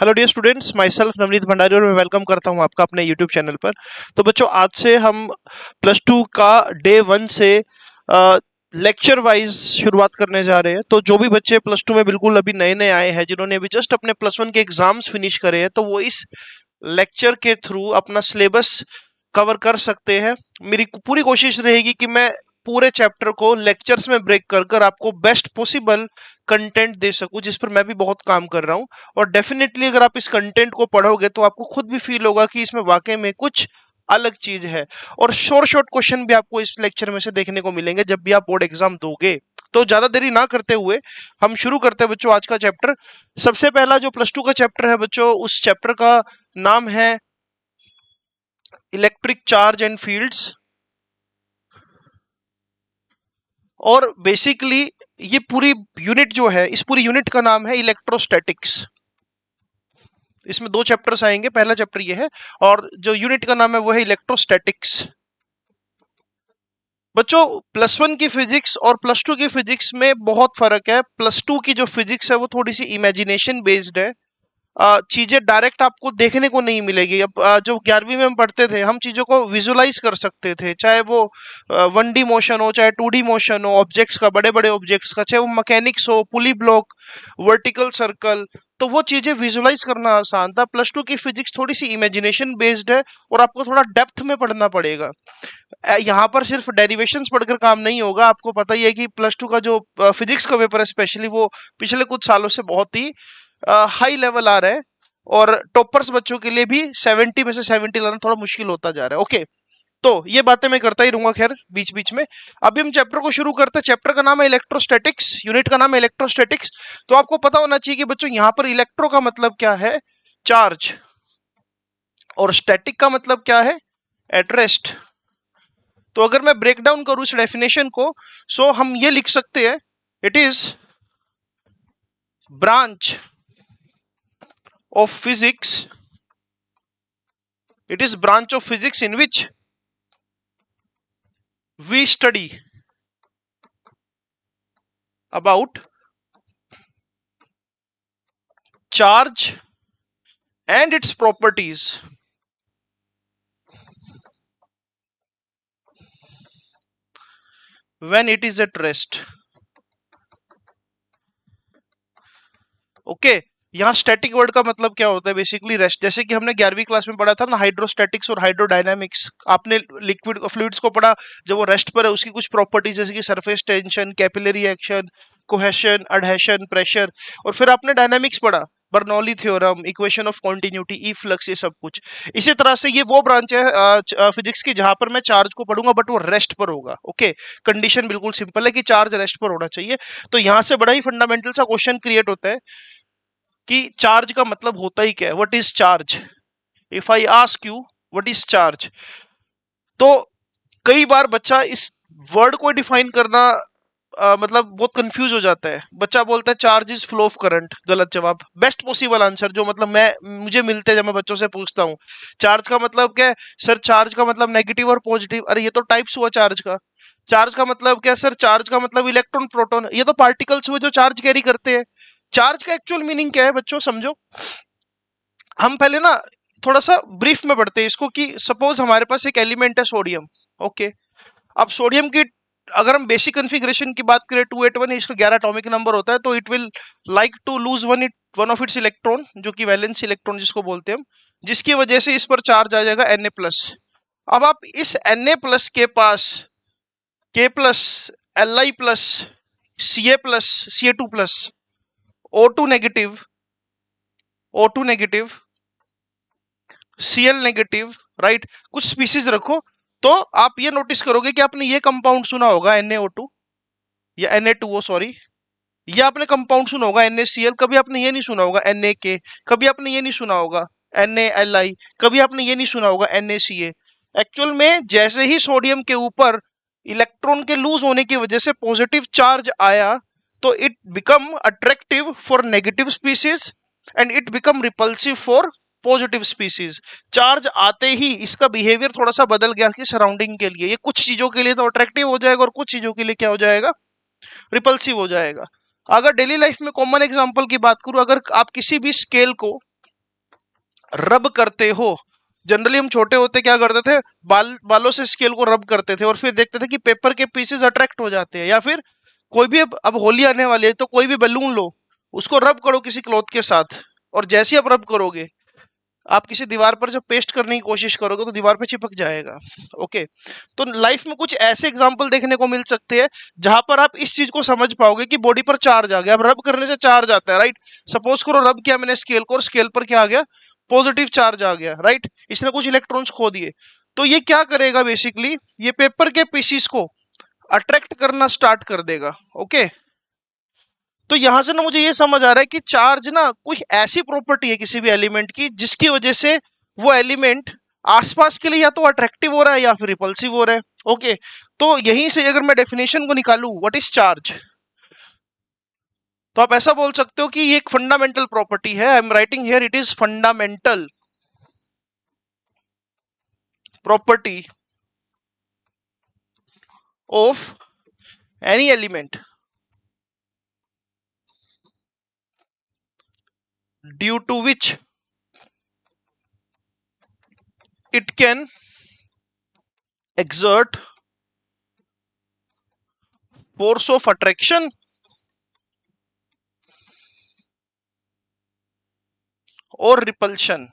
Hello dear students, myself Navneet Bhandari और मैं welcome करता हूं आपका अपने यूट्यूब चैनल पर। तो बच्चों, आज से हम प्लस टू का डे वन से लेक्चर वाइज शुरुआत करने जा रहे हैं। तो जो भी बच्चे प्लस टू में बिल्कुल अभी नए नए आए हैं, जिन्होंने अभी जस्ट अपने प्लस वन के एग्जाम्स फिनिश करे हैं, तो वो इस लेक्चर के थ्रू अपना सिलेबस कवर कर सकते हैं। मेरी पूरी कोशिश रहेगी कि मैं पूरे चैप्टर को लेक्चर्स में ब्रेक कर कर आपको बेस्ट पॉसिबल कंटेंट दे सकूं, जिस पर मैं भी बहुत काम कर रहा हूं। और डेफिनेटली अगर आप इस कंटेंट को पढ़ोगे तो आपको खुद भी फील होगा कि इसमें वाकई में कुछ अलग चीज है। और शॉर्ट शॉर्ट क्वेश्चन भी आपको इस लेक्चर में से देखने को मिलेंगे जब भी आप बोर्ड एग्जाम दोगे। तो ज्यादा देरी ना करते हुए हम शुरू करते हैं बच्चों आज का चैप्टर। सबसे पहला जो प्लस टू का चैप्टर है बच्चों, उस चैप्टर का नाम है इलेक्ट्रिक चार्ज एंड फील्ड्स। और बेसिकली ये पूरी यूनिट जो है, इस पूरी यूनिट का नाम है इलेक्ट्रोस्टैटिक्स। इसमें दो चैप्टर्स आएंगे, पहला चैप्टर ये है और जो यूनिट का नाम है वो है इलेक्ट्रोस्टैटिक्स। बच्चों, प्लस वन की फिजिक्स और प्लस टू की फिजिक्स में बहुत फर्क है। प्लस टू की जो फिजिक्स है वो थोड़ी सी इमेजिनेशन बेस्ड है। चीजें डायरेक्ट आपको देखने को नहीं मिलेगी। अब जो 11वीं में हम पढ़ते थे, हम चीजों को विजुलाइज कर सकते थे, चाहे वो 1D मोशन हो, चाहे 2D मोशन हो, ऑब्जेक्ट्स का, बड़े बड़े ऑब्जेक्ट्स का, चाहे वो मैकेनिक्स हो, पुली ब्लॉक, वर्टिकल सर्कल, तो वो चीजें विजुलाइज करना आसान था। प्लस टू की फिजिक्स थोड़ी सी इमेजिनेशन बेस्ड है और आपको थोड़ा डेप्थ में पढ़ना पड़ेगा। यहाँ पर सिर्फ डेरिवेशंस पढ़कर काम नहीं होगा। आपको पता ही है कि प्लस टू का जो फिजिक्स का पेपर है स्पेशली, वो पिछले कुछ सालों से बहुत ही हाई लेवल आ रहा है और टॉपर्स बच्चों के लिए भी 70 में से 70 लाना थोड़ा मुश्किल होता जा रहा है। ओके, तो ये बातें मैं करता ही रहूंगा खैर बीच बीच में। अभी हम चैप्टर को शुरू करते हैं। चैप्टर का नाम है इलेक्ट्रोस्टैटिक्स, यूनिट का नाम है इलेक्ट्रोस्टैटिक्स। तो आपको पता होना चाहिए कि बच्चों यहाँ पर इलेक्ट्रो का मतलब क्या है, चार्ज, और स्टैटिक का मतलब क्या है, एट रेस्ट। तो अगर मैं ब्रेक डाउन करूं इस डेफिनेशन को, सो हम ये लिख सकते हैं, it is branch of physics, it is branch of physics in which we study about charge and its properties when it is at rest. Okay, यहाँ स्टैटिक वर्ड का मतलब क्या होता है, बेसिकली रेस्ट। जैसे कि हमने 11वीं क्लास में पढ़ा था ना, हाइड्रोस्टैटिक्स और हाइड्रोडायनामिक्स। आपने लिक्विड फ्लूइड्स को पढ़ा, जब वो रेस्ट पर है उसकी कुछ प्रॉपर्टीज, जैसे कि surface tension, capillary action, cohesion, adhesion, pressure. और फिर आपने डायनामिक्स पढ़ा, Bernoulli theorem, equation of continuity, E flux, ये सब कुछ। इसी तरह से ये वो ब्रांच है फिजिक्स की जहां पर मैं चार्ज को पढ़ूंगा, बट वो रेस्ट पर होगा। ओके, कंडीशन बिल्कुल सिंपल है कि चार्ज रेस्ट पर होना चाहिए। तो यहां से बड़ा ही फंडामेंटल सा क्वेश्चन क्रिएट होता है कि चार्ज का मतलब होता ही क्या है, what is charge. If I ask you what is charge, तो कई बार बच्चा इस वर्ड को डिफाइन करना मतलब बहुत कंफ्यूज हो जाता है। बच्चा बोलता है charge is flow of current, गलत जवाब। बेस्ट पॉसिबल आंसर जो मतलब मुझे मिलते हैं जब मैं बच्चों से पूछता हूँ, चार्ज का मतलब क्या है सर, चार्ज का मतलब नेगेटिव और पॉजिटिव। अरे ये तो टाइप्स हुआ चार्ज का। चार्ज का मतलब क्या सर, चार्ज का मतलब इलेक्ट्रॉन प्रोटॉन, ये तो पार्टिकल्स हुए जो चार्ज कैरी करते हैं। चार्ज का एक्चुअल मीनिंग क्या है बच्चों, समझो। हम पहले ना थोड़ा सा ब्रीफ में पढ़ते हैं इसको, कि सपोज हमारे पास एक एलिमेंट है सोडियम। ओके, अब सोडियम की अगर हम बेसिक कॉन्फ़िगरेशन की बात करें, 281 इसका 11 एटॉमिक नंबर होता है, तो it will like to lose one of its electron, जो कि वैलेंस इलेक्ट्रॉन जिसको बोलते हैं हम, जिसकी वजह से इस पर चार्ज आ जाएगा Na+। अब आप इस Na+ के पास K+, Li+, Ca+, Ca2+, O2 negative, O2 negative, Cl negative, right, कुछ स्पीसीज रखो, तो आप ये नोटिस करोगे कि आपने ये कंपाउंड सुना होगा NaO2 या Na2O, सॉरी। ये आपने कंपाउंड सुना होगा NaCl, कभी आपने ये नहीं सुना होगा Na, कभी आपने ये नहीं सुना होगा NaLi, कभी आपने ये नहीं सुना होगा NaCa। एक्चुअल में जैसे ही सोडियम के ऊपर इलेक्ट्रॉन के लूज होने की वजह से पॉजिटिव चार्ज आया, तो it become attractive for negative species and it become repulsive for positive species. Charge आते ही इसका बिहेवियर थोड़ा सा बदल गया कि सराउंडिंग के लिए, ये कुछ चीजों के लिए तो अट्रैक्टिव हो जाएगा और कुछ चीजों के लिए क्या हो जाएगा, रिपल्सिव हो जाएगा। अगर डेली लाइफ में कॉमन एग्जांपल की बात करूं, अगर आप किसी भी स्केल को रब करते हो, जनरली हम छोटे होते क्या करते थे, बालों से स्केल को रब करते थे और फिर देखते थे कि पेपर के पीसेस अट्रैक्ट हो जाते हैं। या फिर कोई भी, अब होली आने वाली है तो कोई भी बैलून लो, उसको रब करो किसी क्लॉथ के साथ, और जैसे ही आप रब करोगे, आप किसी दीवार पर जब पेस्ट करने की कोशिश करोगे तो दीवार पे चिपक जाएगा। ओके, तो लाइफ में कुछ ऐसे एग्जांपल देखने को मिल सकते हैं जहां पर आप इस चीज को समझ पाओगे कि बॉडी पर चार्ज आ गया। अब रब करने से चार्ज आता है, राइट। सपोज करो रब किया मैंने स्केल को, और स्केल पर क्या आ गया, पॉजिटिव चार्ज आ गया, राइट। इसने कुछ इलेक्ट्रॉन्स खो दिए, तो ये क्या करेगा बेसिकली, ये पेपर के पीसीस को अट्रैक्ट करना स्टार्ट कर देगा। ओके, तो यहां से ना मुझे ये समझ आ रहा है कि चार्ज ना कोई ऐसी प्रॉपर्टी है किसी भी एलिमेंट की जिसकी वजह से वो एलिमेंट आसपास के लिए या तो अट्रैक्टिव हो रहा है या फिर रिपल्सिव हो रहा है। ओके, तो यहीं से अगर मैं डेफिनेशन को निकालूं व्हाट इज चार्ज, तो आप ऐसा बोल सकते हो कि ये एक फंडामेंटल प्रॉपर्टी है। I am writing here it is fundamental property of any element due to which it can exert force of attraction or repulsion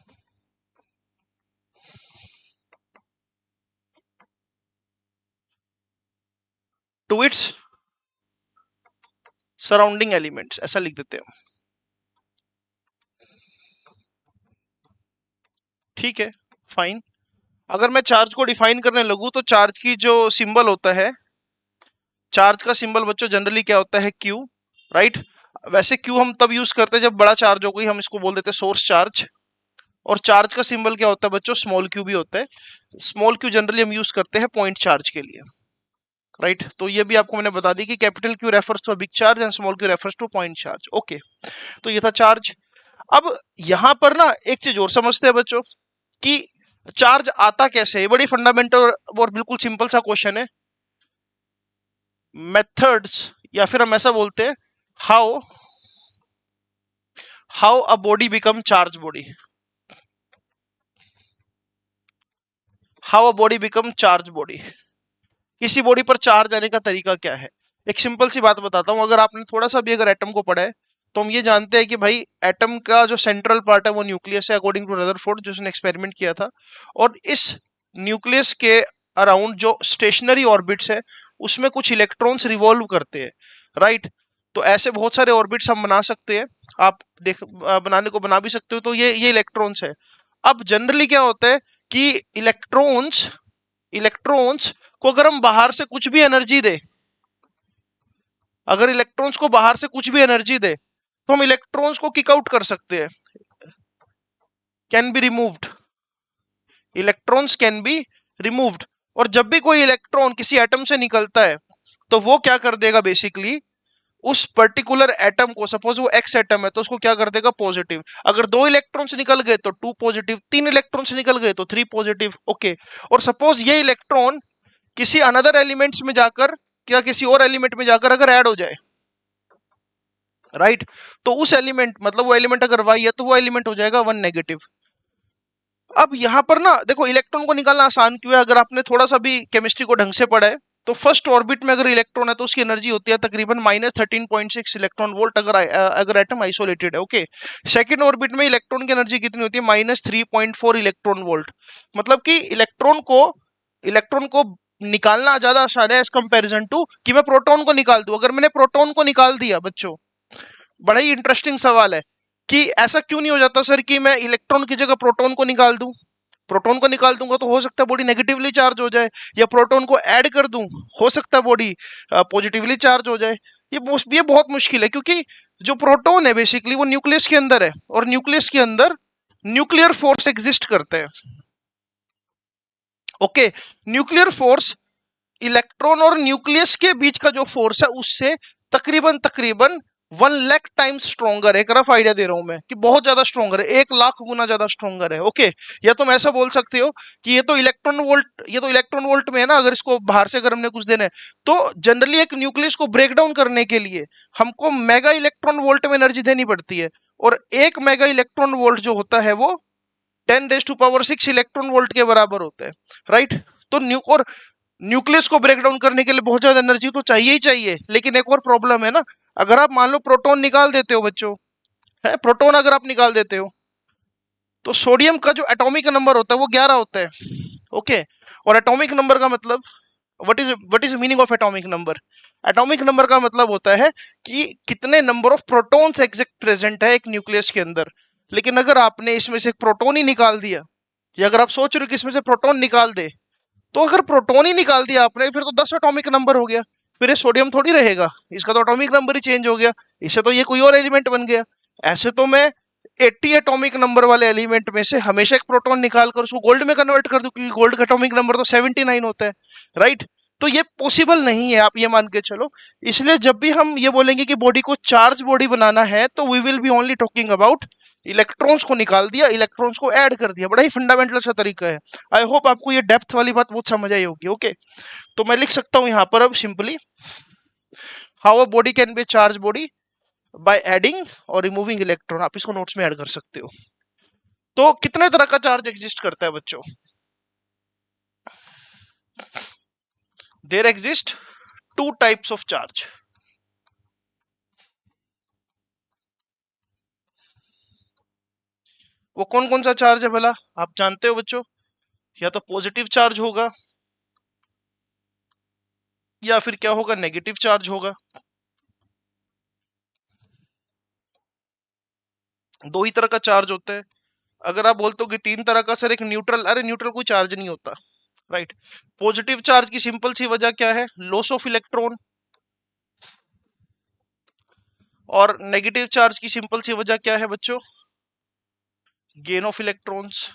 to its surrounding elements, ऐसा लिख देते हैं। ठीक है, फाइन। अगर मैं चार्ज को डिफाइन करने लगूं तो चार्ज की जो सिंबल होता है, चार्ज का सिंबल बच्चों जनरली क्या होता है, क्यू, राइट। वैसे क्यू हम तब यूज करते हैं जब बड़ा चार्ज हो गई, हम इसको बोल देते हैं सोर्स चार्ज। और चार्ज का सिंबल क्या होता है बच्चों, स्मॉल क्यू भी होता है। स्मॉल क्यू जनरली हम यूज करते हैं पॉइंट चार्ज के लिए, राइट। तो ये भी आपको मैंने बता दी कि capital Q refers to big charge and small Q refers to point charge. Okay, तो ये था चार्ज। अब यहां पर ना एक चीज और समझते हैं बच्चों कि चार्ज आता कैसे है। बड़ी फंडामेंटल और बिल्कुल सिंपल सा क्वेश्चन है। मेथड्स, या फिर हम ऐसा बोलते हैं, how how a body become charge body, how a body become charge body, किसी बॉडी पर चार्ज आने का तरीका क्या है। एक सिंपल सी बात बताता हूं, अगर आपने थोड़ा सा भी अगर एटम को पढ़ा है तो हम ये जानते हैं कि भाई एटम का जो सेंट्रल पार्ट है वो न्यूक्लियस है, अकॉर्डिंग टू रदरफोर्ड जो उसने एक्सपेरिमेंट किया था। और इस न्यूक्लियस के अराउंड जो स्टेशनरी ऑर्बिट्स है उसमें कुछ इलेक्ट्रॉन्स रिवॉल्व करते हैं, राइट। तो ऐसे बहुत सारे ऑर्बिट्स हम बना सकते हैं, आप देख बनाने को बना भी सकते हो। तो ये इलेक्ट्रॉन्स है। अब जनरली क्या होता है कि इलेक्ट्रॉन्स इलेक्ट्रॉन्स को अगर हम बाहर से कुछ भी एनर्जी दे, अगर इलेक्ट्रॉन्स को बाहर से कुछ भी एनर्जी दे तो हम इलेक्ट्रॉन्स को किक आउट कर सकते हैं, can be removed, electrons can be removed. और जब भी कोई इलेक्ट्रॉन किसी एटम से निकलता है तो वो क्या कर देगा बेसिकली, उस पर्टिकुलर एटम को, सपोज वो एक्स एटम है तो उसको क्या कर देगा, पॉजिटिव। अगर दो इलेक्ट्रॉन्स निकल गए तो टू पॉजिटिव, तीन इलेक्ट्रॉन्स निकल गए तो थ्री पॉजिटिव। ओके, और सपोज ये इलेक्ट्रॉन किसी अनदर एलिमेंट्स में जाकर, क्या किसी और एलिमेंट में जाकर अगर ऐड हो जाए, राइट, तो उस एलिमेंट, मतलब वो एलिमेंट अगर वाई है तो वो एलिमेंट हो जाएगा वन नेगेटिव। अब यहां पर ना देखो, इलेक्ट्रॉन को निकालना आसान क्यों है, अगर आपने थोड़ा सा भी केमिस्ट्री को ढंग से पढ़ा है तो फर्स्ट ऑर्बिट में अगर इलेक्ट्रॉन है तो उसकी एनर्जी होती है तकरीबन -13.6 इलेक्ट्रॉन वोल्ट, अगर एटम आइसोलेटेड है। ओके, सेकंड ऑर्बिट में इलेक्ट्रॉन की एनर्जी कितनी होती है, -3.4 इलेक्ट्रॉन वोल्ट। मतलब कि इलेक्ट्रॉन को निकालना ज्यादा आसान है एज कंपेरिजन टू कि मैं प्रोटॉन को निकाल दूं। अगर मैंने प्रोटॉन को निकाल दिया बच्चों, बड़ा ही इंटरेस्टिंग सवाल है कि ऐसा क्यों नहीं हो जाता सर कि मैं इलेक्ट्रॉन की जगह प्रोटॉन को निकाल दूं। प्रोटॉन को निकाल दूंगा तो हो सकता है बॉडी नेगेटिवली चार्ज हो जाए, या प्रोटॉन को ऐड कर दूं, हो सकता है बॉडी पॉजिटिवली चार्ज हो जाए। ये बहुत मुश्किल है क्योंकि जो प्रोटॉन है बेसिकली वो न्यूक्लियस के अंदर है, और न्यूक्लियस के अंदर न्यूक्लियर फोर्स एग्जिस्ट करते हैं। ओके, न्यूक्लियर फोर्स इलेक्ट्रॉन और न्यूक्लियस के बीच का जो फोर्स है उससे तकरीबन तकरीबन 1 लाख टाइम्स स्ट्रॉन्गर है। एक रफ आइडिया दे रहा हूं मैं कि बहुत ज्यादा स्ट्रॉन्गर है, 1 लाख गुना ज्यादा स्ट्रॉन्गर है। ओके, या तुम ऐसा बोल सकते हो कि ये तो इलेक्ट्रॉन वोल्ट में है ना, अगर इसको बाहर से अगर हमने कुछ देना है तो जनरली एक न्यूक्लियस को ब्रेक डाउन करने के लिए हमको मेगा इलेक्ट्रॉन वोल्ट में एनर्जी देनी पड़ती है। और 1 मेगा इलेक्ट्रॉन वोल्ट जो होता है वो 10⁻6 इलेक्ट्रॉन वोल्ट के बराबर होता है, राइट। तो और न्यूक्लियस को ब्रेक डाउन करने के लिए बहुत ज्यादा एनर्जी तो चाहिए ही चाहिए, लेकिन एक और प्रॉब्लम है ना, अगर आप मान लो प्रोटॉन निकाल देते हो बच्चों, है प्रोटॉन अगर आप निकाल देते हो, तो सोडियम का जो एटॉमिक नंबर होता है वो 11 होता है, ओके। और एटॉमिक नंबर का मतलब what is meaning of atomic number? Atomic number का मतलब होता है कि कितने number of protons exact present है एक न्यूक्लियस के अंदर। लेकिन अगर आपने इसमें से एक प्रोटॉन ही निकाल दिया, या अगर आप सोच रहे हो कि इसमें से प्रोटॉन निकाल दे, तो अगर प्रोटॉन ही निकाल दिया आपने, फिर तो 10 एटॉमिक नंबर हो गया, फिर ये सोडियम थोड़ी रहेगा, इसका तो एटॉमिक नंबर ही चेंज हो गया, इससे तो ये कोई और एलिमेंट बन गया। ऐसे तो मैं 80 एटॉमिक नंबर वाले एलिमेंट में से हमेशा एक प्रोटॉन निकाल कर उसको गोल्ड में कन्वर्ट कर दूं, क्योंकि गोल्ड का एटॉमिक नंबर तो 79 होता है, राइट। तो ये पॉसिबल नहीं है, आप ये मान के चलो। इसलिए जब भी हम ये बोलेंगे कि बॉडी को चार्ज बॉडी बनाना है, तो we will be only talking about electrons को निकाल दिया, इलेक्ट्रॉन्स को ऐड कर दिया। बड़ा ही फंडामेंटल सा तरीका है। आई होप आपको ये डेप्थ वाली बात बहुत समझ आई होगी, ओके। तो मैं लिख सकता हूं यहां पर अब simply, how a body can be charge body by adding और रिमूविंग इलेक्ट्रॉन। आप इसको नोट्स में ऐड कर सकते हो। तो कितने तरह का चार्ज एग्जिस्ट करता है बच्चों? There exist two types of charge. वो कौन कौन सा चार्ज है भला, आप जानते हो बच्चों? या तो पॉजिटिव चार्ज होगा, या फिर क्या होगा, नेगेटिव चार्ज होगा। दो ही तरह का चार्ज होता है। अगर आप बोलते हो कि तीन तरह का सर, एक न्यूट्रल, अरे न्यूट्रल कोई चार्ज नहीं होता, राइट। पॉजिटिव चार्ज की सिंपल सी वजह क्या है, लॉस ऑफ इलेक्ट्रॉन। और नेगेटिव चार्ज की सिंपल सी वजह क्या है बच्चों, गेन ऑफ इलेक्ट्रॉन्स।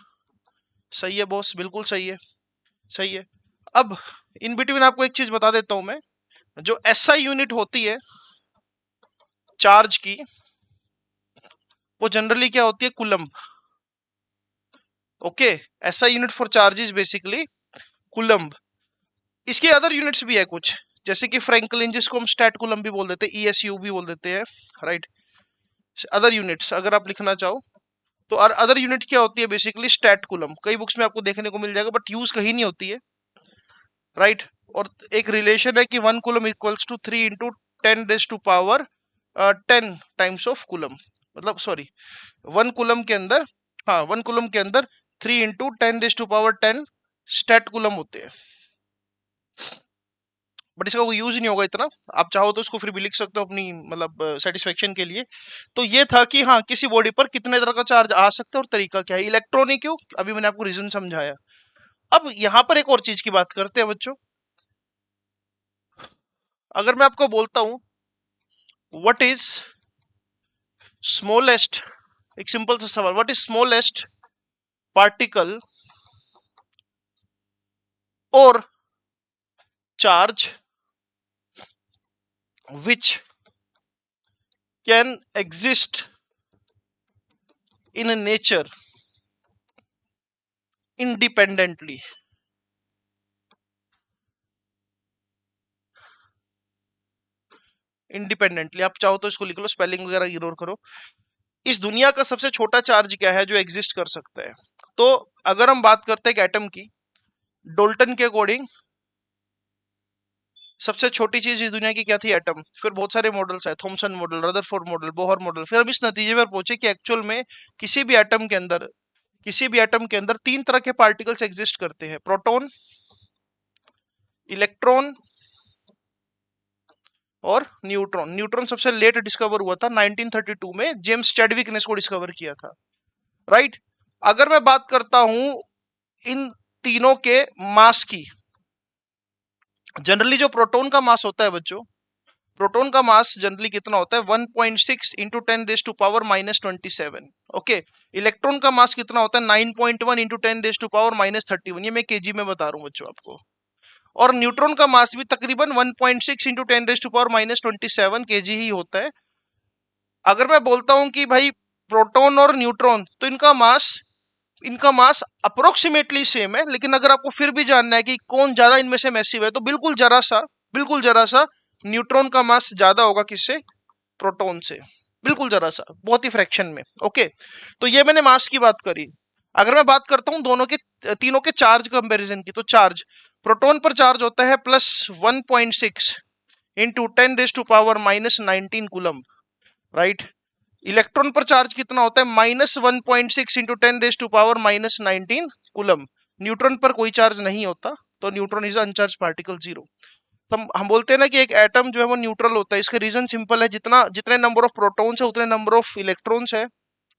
सही है बॉस, बिल्कुल सही है, सही है। अब इन बिटवीन आपको एक चीज बता देता हूं मैं, जो एसआई यूनिट होती है चार्ज की, वो जनरली क्या होती है, coulomb, okay. SI unit for charge is basically coulomb. इसके अदर यूनिट्स भी है कुछ, जैसे कि फ्रैंकलिन, जिसको हम स्टैट कूलम्ब भी बोल देते हैं, ईएसयू भी बोल देते हैं, राइट। अदर यूनिट्स अगर आप लिखना चाहो तो, अदर यूनिट क्या होती है, बेसिकली स्टैट कूलम्ब। कई बुक्स में आपको देखने को मिल जाएगा, बट यूज कहीं नहीं होती है, राइट। और एक रिलेशन है कि 1 coulomb equals to 3 into 10⁻⁻10 times of coulomb, मतलब सॉरी, 1 कूलम के अंदर, हाँ 1 कूलम के अंदर 3 इंटू 10⁻10 स्टैट कूलम होते हैं। बट इसका कोई यूज नहीं होगा इतना, आप चाहो तो इसको फिर भी लिख सकते हो अपनी मतलब सेटिस्फेक्शन के लिए। तो ये था कि हाँ, किसी बॉडी पर कितने तरह का चार्ज आ सकता है और तरीका क्या है। इलेक्ट्रॉनिक क्यों, अभी मैंने आपको रीजन समझाया। अब यहां पर एक और चीज की बात करते हैं बच्चों। अगर मैं आपको बोलता हूं व्हाट इज स्मॉलेस्ट, एक सिंपल सा सवाल, व्हाट इज स्मॉलेस्ट पार्टिकल और charge which can exist in a nature independently? Independently आप चाहो तो इसको लिख लो, स्पेलिंग वगैरह इग्नोर करो। इस दुनिया का सबसे छोटा चार्ज क्या है जो एग्जिस्ट कर सकता है? तो अगर हम बात करते हैं एटम की, डोल्टन के अकॉर्डिंग सबसे छोटी चीज इस दुनिया की क्या थी, एटम। फिर बहुत सारे मॉडल्स है, Thompson model, Rutherford model, Bohr model. फिर हम इस नतीजे पर पहुंचे कि एक्चुअल में किसी भी एटम के अंदर, किसी भी एटम के अंदर तीन तरह के पार्टिकल्स एग्जिस्ट करते हैं, प्रोटॉन, इलेक्ट्रॉन और न्यूट्रॉन। न्यूट्रॉन सबसे लेट डिस्कवर हुआ था 1932 में, जेम्स चैडविक ने इसको डिस्कवर किया था, राइट। अगर मैं बात करता हूं इन तीनों के मास की, जनरली जो प्रोटॉन का मास होता है बच्चों, प्रोटॉन का मास जनरली कितना होता है, 1.6 इंटू 10⁻⁻27, ओके। इलेक्ट्रॉन का मास कितना होता है, 9.1 इंटू 10⁻⁻31। ये मैं केजी में बता रहा हूं बच्चों आपको। और न्यूट्रॉन का मास भी तकरीबन 1.6 इंटू 10⁻⁻27 केजी ही होता है। अगर मैं बोलता हूं कि भाई प्रोटॉन और न्यूट्रॉन, तो इनका मास अप्रोक्सीमेटली सेम है, लेकिन अगर आपको फिर भी जानना है कि कौन ज्यादा इनमें से मैसिव है, तो बिल्कुल जरा सा न्यूट्रॉन का मास ज्यादा होगा किससे, प्रोटॉन से, बिल्कुल जरा सा, बहुत ही फ्रैक्शन में, ओके। तो ये मैंने मास की बात करी। अगर मैं बात करता हूं दोनों के तीनों के चार्ज कंपैरिजन की, तो चार्ज प्रोटॉन पर चार्ज होता है +1.6 इंटू 10⁻⁻19 कूलम, राइट। इलेक्ट्रॉन पर चार्ज कितना होता है, -1.6 इंटू 10⁻⁻19 कूलम। न्यूट्रॉन पर कोई चार्ज नहीं होता, तो न्यूट्रॉन इज अनचार्ज पार्टिकल, जीरो। तो हम बोलते हैं ना कि एक एटम जो है वो न्यूट्रल होता है, इसका रीजन सिंपल है, जितना जितने नंबर ऑफ प्रोटॉन्स है उतने नंबर ऑफ इलेक्ट्रॉन्स है।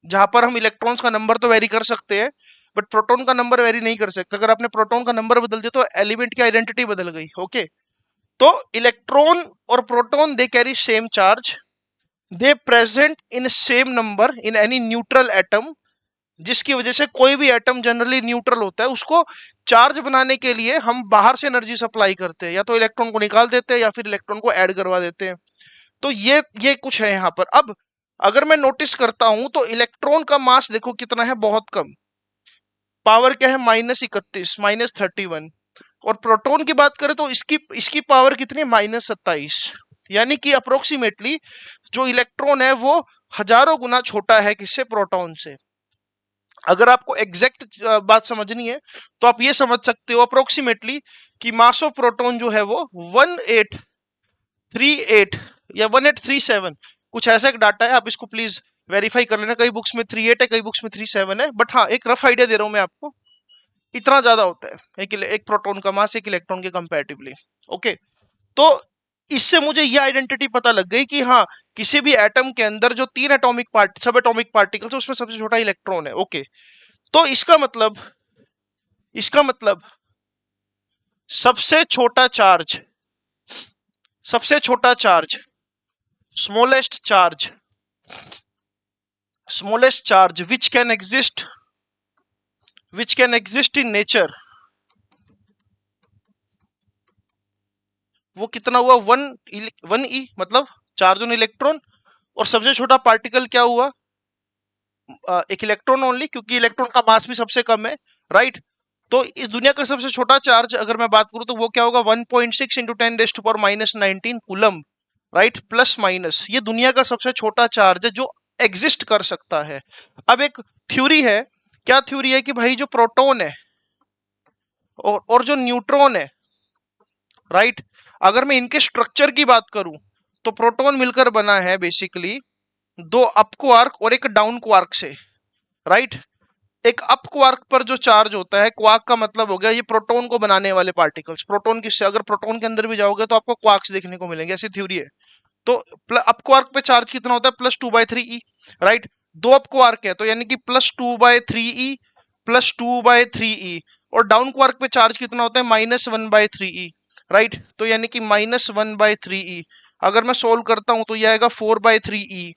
जहां पर हम इलेक्ट्रॉन्स का नंबर तो वेरी कर सकते हैं, बट प्रोटॉन का नंबर वेरी नहीं कर सकते। अगर आपने प्रोटॉन का नंबर बदल दिया तो एलिमेंट की आइडेंटिटी बदल गई, ओके। तो इलेक्ट्रॉन और proton they carry same charge, they present in same number in any neutral atom, जिसकी वजह से कोई भी एटम जनरली न्यूट्रल होता है, उसको चार्ज बनाने के लिए हम बाहर से एनर्जी सप्लाई करते हैं, या तो इलेक्ट्रॉन को निकाल देते हैं या फिर इलेक्ट्रॉन को ऐड करवा देते हैं। तो ये कुछ है यहाँ पर। अब अगर मैं नोटिस करता हूं तो इलेक्ट्रॉन का मास देखो कितना है, बहुत कम। पावर क्या है, -31, -31। और प्रोटॉन की बात करें तो इसकी इसकी पावर कितनी है, -27। यानी कि अप्रोक्सीमेटली जो इलेक्ट्रॉन है वो हजारों गुना छोटा है किससे, प्रोटॉन से। अगर आपको एग्जैक्ट बात समझनी है तो आप ये समझ सकते हो अप्रोक्सीमेटली कि मास ऑफ प्रोटॉन जो है वो 1838 या 1837, कुछ ऐसा एक डाटा है, आप इसको प्लीज वेरीफाई कर लेना। कई बुक्स में 38 है, कई बुक्स में 37 है, बट हाँ एक रफ आइडिया दे रहा हूं मैं आपको, इतना ज्यादा होता है एक प्रोटॉन का मास एक इलेक्ट्रॉन के कंपैरेटिवली, ओके। तो इससे मुझे ये आइडेंटिटी पता लग गई कि हाँ, किसी भी एटम के अंदर जो 3 एटॉमिक पार्ट सब एटॉमिक पार्टिकल्स है उसमें सबसे छोटा इलेक्ट्रॉन है, ओके। तो इसका मतलब सबसे छोटा चार्ज, सबसे छोटा charge, smallest charge, smallest charge which can exist in nature, वो कितना हुआ, 1 E, मतलब चार्ज ऑन इलेक्ट्रॉन। और सबसे छोटा पार्टिकल क्या हुआ, एक इलेक्ट्रॉन ओनली, क्योंकि इलेक्ट्रॉन का मास भी सबसे कम है, राइट। तो इस दुनिया का सबसे छोटा चार्ज अगर मैं बात करूं तो वो क्या होगा, 1.6 into 10⁻⁻19 coulomb, right, plus minus. ये दुनिया का सबसे छोटा चार्ज है जो एग्जिस्ट कर सकता है। अब एक थ्योरी है, क्या थ्योरी है कि भाई जो प्रोटॉन है और जो न्यूट्रॉन है, राइट, अगर मैं इनके स्ट्रक्चर की बात करूं तो प्रोटॉन मिलकर बना है बेसिकली 2 अप क्वार्क और एक डाउन क्वार्क से, राइट। एक अप क्वार्क पर जो चार्ज होता है, क्वार्क का मतलब हो गया ये प्रोटॉन को बनाने वाले पार्टिकल्स। प्रोटॉन किससे, अगर प्रोटॉन के अंदर भी जाओगे तो आपको क्वार्क्स देखने को मिलेंगे, ऐसी थ्योरी है। तो अप क्वार्क पे चार्ज कितना होता है, +2/3E, राइट। 2 अप क्वार्क है तो यानी कि +2/3E, +2/3E। और डाउन क्वार्क पे चार्ज कितना होता है, -1/3E, राइट। तो यानी कि -1/3E। अगर मैं सोल्व करता हूं तो यह आएगा 4/3E,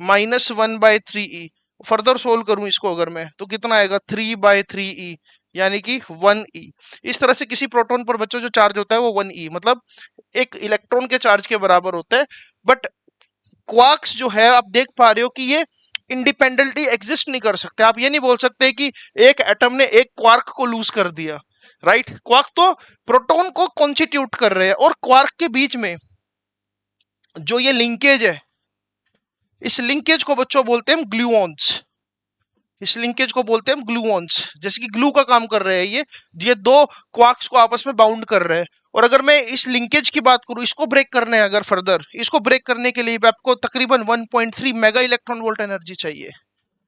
-1/3E। फर्दर सोल्व करूं इसको अगर मैं, तो कितना आएगा, 3/3E, यानी कि 1E। इस तरह से किसी प्रोटॉन पर बच्चों जो चार्ज होता है वो 1E, मतलब एक इलेक्ट्रॉन के चार्ज के बराबर होता है। बट क्वार्क्स जो है आप देख पा रहे हो कि ये इंडिपेंडेंटली एग्जिस्ट नहीं कर सकते। आप ये नहीं बोल सकते कि एक एटम ने एक क्वार्क को लूज कर दिया, राइट। क्वार्क तो प्रोटॉन को कॉन्स्टिट्यूट कर रहे हैं, और क्वार्क के बीच में जो ये लिंकेज है, इस लिंकेज को बच्चों बोलते हैं ग्लूऑन्स। इस लिंकेज को बोलते हैं ग्लूऑन्स, जैसे कि ग्लू का काम कर रहे हैं ये दो क्वार्क्स को आपस में बाउंड कर रहे हैं। और अगर मैं इस लिंकेज की बात करूं, इसको ब्रेक करने अगर फर्दर, इसको ब्रेक करने के लिए आपको तकरीबन 1.3 मेगा इलेक्ट्रॉन वोल्ट एनर्जी चाहिए,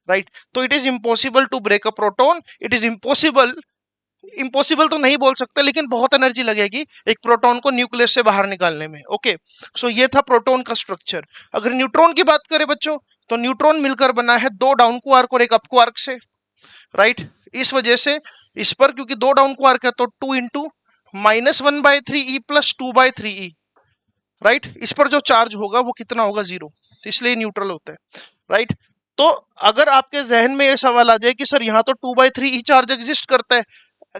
राइट। तो it is impossible to break a proton, it is impossible, impossible तो नहीं बोल सकते, लेकिन बहुत एनर्जी लगेगी एक प्रोटॉन को न्यूक्लियस से बाहर निकालने में, ओके। सो ये था प्रोटॉन का स्ट्रक्चर। अगर न्यूट्रॉन की बात करें बच्चों, तो न्यूट्रॉन मिलकर बना है 2 डाउन क्वार्क और एक अप क्वार्क से, राइट। इस वजह से इस पर क्योंकि 2 डाउन क्वार्क है तो 2 into -1/3E plus 2/3E, right. इस पर जो चार्ज होगा वो कितना होगा, 0, इसलिए न्यूट्रल होता है, राइट। तो अगर आपके जहन में ये सवाल आ जाए कि सर यहाँ तो 2/3E चार्ज एग्जिस्ट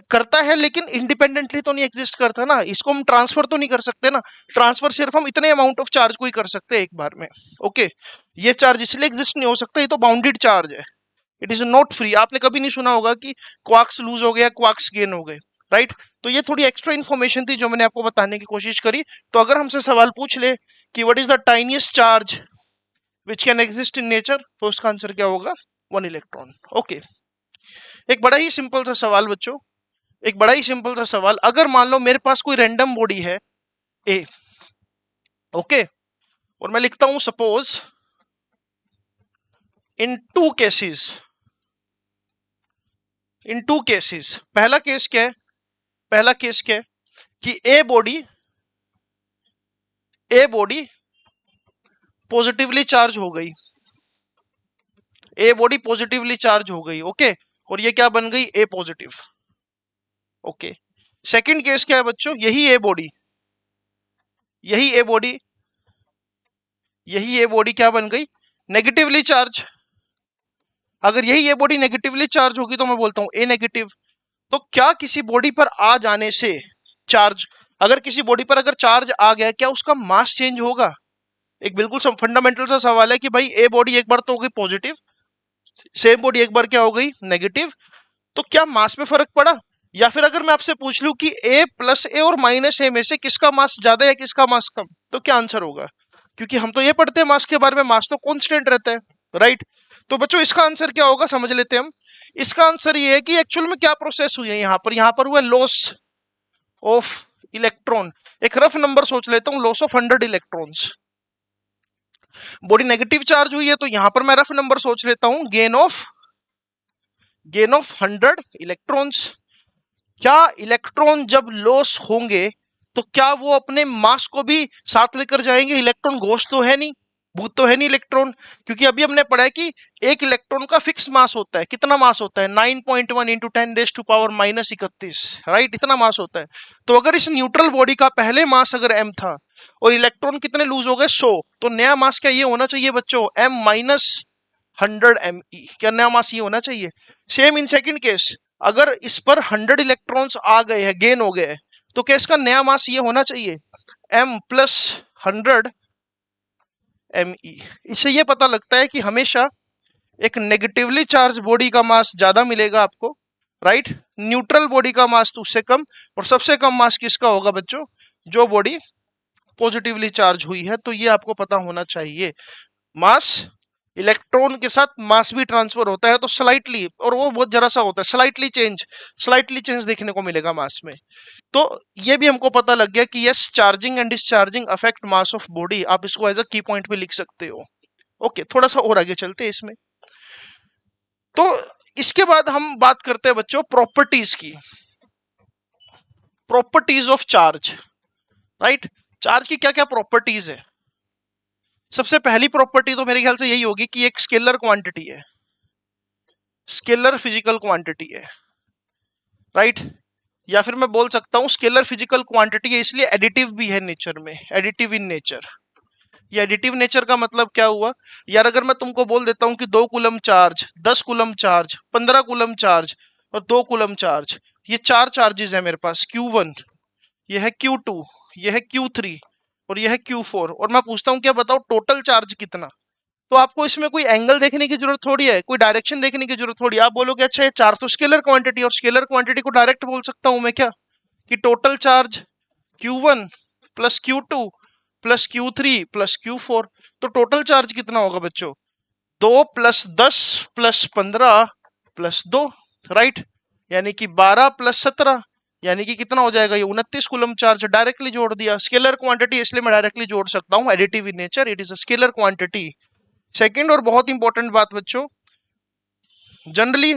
करता है लेकिन इंडिपेंडेंटली तो नहीं एग्जिस्ट करता ना, इसको हम ट्रांसफर तो नहीं कर सकते ना। ट्रांसफर सिर्फ हम इतने अमाउंट ऑफ चार्ज को ही कर सकते हैं एक बार में, ओके। ये चार्ज इसलिए एग्जिस्ट नहीं हो सकता, ये तो बाउंडेड चार्ज है, इट इज नॉट फ्री। आपने कभी नहीं सुना होगा कि क्वार्क्स लूज हो गया, क्वार्क्स गेन हो गए, राइट। तो ये थोड़ी एक्स्ट्रा इन्फॉर्मेशन थी जो मैंने आपको बताने की कोशिश करी। तो अगर हमसे सवाल पूछ ले कि what is the tiniest charge which can exist in nature, तो उसका आंसर क्या होगा, 1 इलेक्ट्रॉन, ओके। एक बड़ा ही सिंपल सा सवाल बच्चों, एक बड़ा ही सिंपल सा सवाल, अगर मान लो मेरे पास कोई रैंडम बॉडी है ए, ओके, और मैं लिखता हूं suppose in two cases, in two cases, पहला केस क्या है, पहला केस क्या है कि ए बॉडी पॉजिटिवली चार्ज हो गई, ए बॉडी पॉजिटिवली चार्ज हो गई, ओके, और ये क्या बन गई, ए पॉजिटिव, ओके। सेकंड केस क्या है बच्चों, यही ए बॉडी यही ए बॉडी क्या बन गई, नेगेटिवली चार्ज। अगर यही ए बॉडी नेगेटिवली चार्ज होगी तो मैं बोलता हूं ए नेगेटिव। तो क्या किसी बॉडी पर आ जाने से चार्ज, अगर किसी बॉडी पर अगर चार्ज आ गया, क्या उसका मास चेंज होगा? एक बिल्कुल फंडामेंटल सा सवाल है कि भाई ए बॉडी एक बार तो हो गई पॉजिटिव, सेम बॉडी एक बार क्या हो गई, नेगेटिव, तो क्या मास में फर्क पड़ा? या फिर अगर मैं आपसे पूछ लूं कि ए प्लस ए और माइनस ए में से किसका मास ज्यादा है किसका मास कम, तो क्या आंसर होगा? क्योंकि हम तो ये पढ़ते हैं मास के बारे में, मास तो कांस्टेंट रहता है, राइट? तो बच्चों इसका आंसर क्या होगा समझ लेते हैं हम। इसका आंसर ये है कि एक्चुअल में क्या प्रोसेस हुई है यहाँ पर हुआ लॉस ऑफ इलेक्ट्रॉन। एक रफ नंबर सोच लेता हूँ, loss of 100 electrons. Body negative charge हुई है तो यहां पर मैं रफ नंबर सोच लेता हूं, गेन ऑफ 100 इलेक्ट्रॉन्स। क्या इलेक्ट्रॉन जब लॉस होंगे तो क्या वो अपने मास को भी साथ लेकर जाएंगे? इलेक्ट्रॉन घोष तो है नहीं, भूत तो है नहीं इलेक्ट्रॉन, क्योंकि अभी हमने पढ़ा है कि एक इलेक्ट्रॉन का फिक्स मास होता है। कितना मास होता है? 9.1 इंटू 10⁻⁻31, राइट, इतना मास होता है। तो अगर इस न्यूट्रल बॉडी का पहले मास अगर m था और इलेक्ट्रॉन कितने लूज हो गए 100, तो नया मास क्या ये होना चाहिए बच्चों, m-100 me। क्या नया मास ये होना चाहिए? सेम इन सेकंड केस, अगर इस पर 100 इलेक्ट्रॉन्स आ गए हैं, गेन हो गए हैं, तो क्या इसका नया मास ये होना चाहिए, m+100 me। इससे ये पता लगता है कि हमेशा एक नेगेटिवली चार्ज बॉडी का मास ज्यादा मिलेगा आपको, राइट, न्यूट्रल बॉडी का मास तो उससे कम, और सबसे कम मास किसका होगा बच्चों, जो बॉडी पॉजिटिवली चार्ज हुई है। तो ये आपको पता होना चाहिए। मास, इलेक्ट्रॉन के साथ मास भी ट्रांसफर होता है तो स्लाइटली, और वो बहुत जरा सा होता है, स्लाइटली चेंज देखने को मिलेगा मास में। तो ये भी हमको पता लग गया कि yes, charging and discharging affect mass of body. आप इसको एज अ की पॉइंट भी लिख सकते हो। ओके, थोड़ा सा और आगे चलते हैं इसमें। तो इसके बाद हम बात करते हैं बच्चों प्रॉपर्टीज की, properties of charge, right. Charge की क्या क्या प्रॉपर्टीज है? सबसे पहली प्रॉपर्टी तो मेरे ख्याल से यही होगी कि एक स्केलर क्वांटिटी है, स्केलर फिजिकल क्वांटिटी है, राइट। या फिर मैं बोल सकता हूं स्केलर फिजिकल क्वांटिटी है, इसलिए एडिटिव भी है नेचर में, एडिटिव इन नेचर। ये एडिटिव नेचर का मतलब क्या हुआ यार? अगर मैं तुमको बोल देता हूं कि 2 coulomb charge, 10 coulomb charge, 15 coulomb charge और 2 कूलम चार्ज, ये 4 चार्जेस है मेरे पास, Q1, ये है Q2, ये है Q3 और ये है Q4, और मैं पूछता हूँ क्या बताओ टोटल चार्ज कितना? तो आपको इसमें कोई एंगल देखने की जरूरत थोड़ी है, कोई डायरेक्शन देखने की जरूरत थोड़ी है। आप बोलोगे अच्छा ये 4 तो स्केलर क्वांटिटी, और स्केलर क्वांटिटी को डायरेक्ट बोल सकता हूं मैं क्या, कि total charge Q1 plus Q2 plus Q3 plus Q4। तो टोटल चार्ज कितना होगा बच्चों? 2 प्लस 10 प्लस 15 प्लस 2, राइट, यानी कि 12 प्लस 17, यानी कि कितना हो जाएगा ये 29 कूलम चार्ज। डायरेक्टली जोड़ दिया, स्केलर क्वांटिटी इसलिए मैं डायरेक्टली जोड़ सकता हूं, additive in nature, it is a scalar quantity. Second और बहुत इंपॉर्टेंट बात बच्चों, जनरली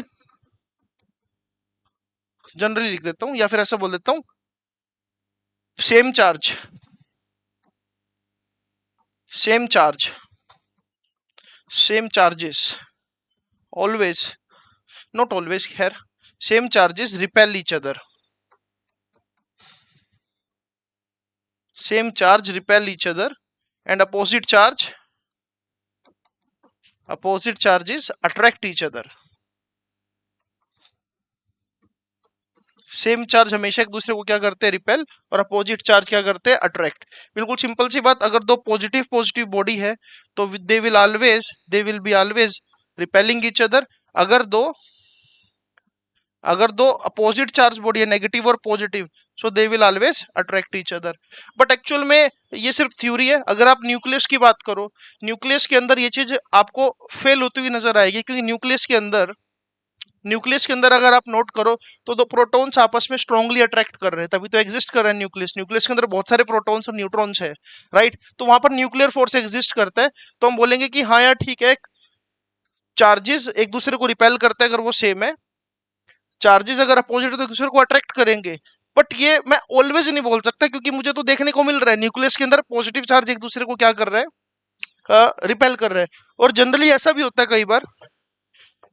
जनरली लिख देता हूं या फिर ऐसा बोल देता हूं, same charge, same charge, same charges always, not always खैर, same charges repel each other, same charge repel each other and opposite charges attract each other। Same charge हमेशा एक दूसरे को क्या करते हैं, रिपेल, और अपोजिट चार्ज क्या करते हैं, अट्रैक्ट। बिल्कुल सिंपल सी बात, अगर दो पॉजिटिव पॉजिटिव बॉडी है तो they will be always repelling each other. अगर दो अपोजिट चार्ज बॉडी है, नेगेटिव और positive, so they will always attract each other. But actual में ये सिर्फ थ्योरी है। अगर आप न्यूक्लियस की बात करो, न्यूक्लियस के अंदर ये चीज आपको फेल होती हुई नजर आएगी, क्योंकि न्यूक्लियस के अंदर न्यूक्लियस के अंदर अगर आप नोट करो तो दो प्रोटॉन्स आपस में स्ट्रांगली अट्रैक्ट कर रहे हैं, तभी तो एग्जिस्ट कर रहा है न्यूक्लियस। न्यूक्लियस के अंदर बहुत सारे प्रोटॉन्स और न्यूट्रॉन्स है, राइट। तो वहां पर न्यूक्लियर फोर्स एग्जिस्ट करता है, तो हम बोलेंगे कि हाँ यार ठीक है, चार्जेस एक दूसरे को रिपेल करते हैं अगर वो सेम है, चार्जेस अगर अपोजिट है तो एक दूसरे को अट्रैक्ट करेंगे। बट ये मैं ऑलवेज नहीं बोल सकता, क्योंकि मुझे तो देखने को मिल रहा है न्यूक्लियस के अंदर पॉजिटिव चार्ज एक दूसरे को क्या कर रहा है, रिपेल कर रहा है। और जनरली ऐसा भी होता है, कई बार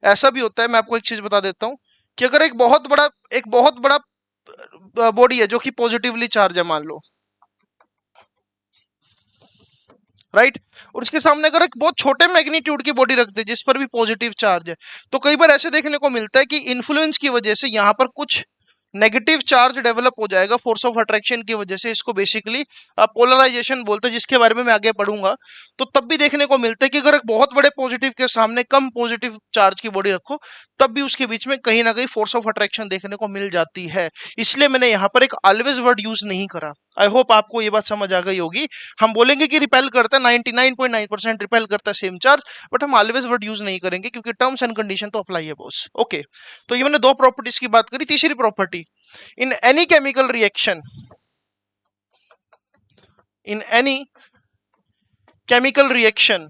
ऐसा भी होता है, मैं आपको एक चीज बता देता हूँ कि अगर एक बहुत बड़ा बॉडी है जो कि पॉजिटिवली चार्ज है, मान लो, राइट, और इसके सामने अगर एक बहुत छोटे मैग्नीट्यूड की बॉडी रखते हैं जिस पर भी पॉजिटिव चार्ज है, तो कई बार ऐसे देखने को मिलता है कि इन्फ्लुएंस की वजह से यहाँ पर कुछ नेगेटिव चार्ज डेवलप हो जाएगा फोर्स ऑफ अट्रैक्शन की वजह से। इसको बेसिकली पोलराइजेशन बोलते हैं, जिसके बारे में मैं आगे पढ़ूंगा। तो तब भी देखने को मिलता है कि अगर एक बहुत बड़े पॉजिटिव के सामने कम पॉजिटिव चार्ज की बॉडी रखो, तब भी उसके बीच में कहीं ना कहीं फोर्स ऑफ अट्रैक्शन देखने को मिल जाती है। इसलिए मैंने यहाँ पर एक ऑलवेज वर्ड यूज नहीं करा। आई होप आपको ये बात समझ आ गई होगी। हम बोलेंगे कि रिपेल करता है, 99.9% रिपेल करता है सेम चार्ज, बट हम ऑलवेज वर्ड यूज नहीं करेंगे क्योंकि टर्म्स एंड कंडीशन तो अप्लाई है बॉस। ओके, तो ये मैंने दो प्रॉपर्टीज की बात करी। तीसरी property, in any chemical reaction, in any chemical reaction,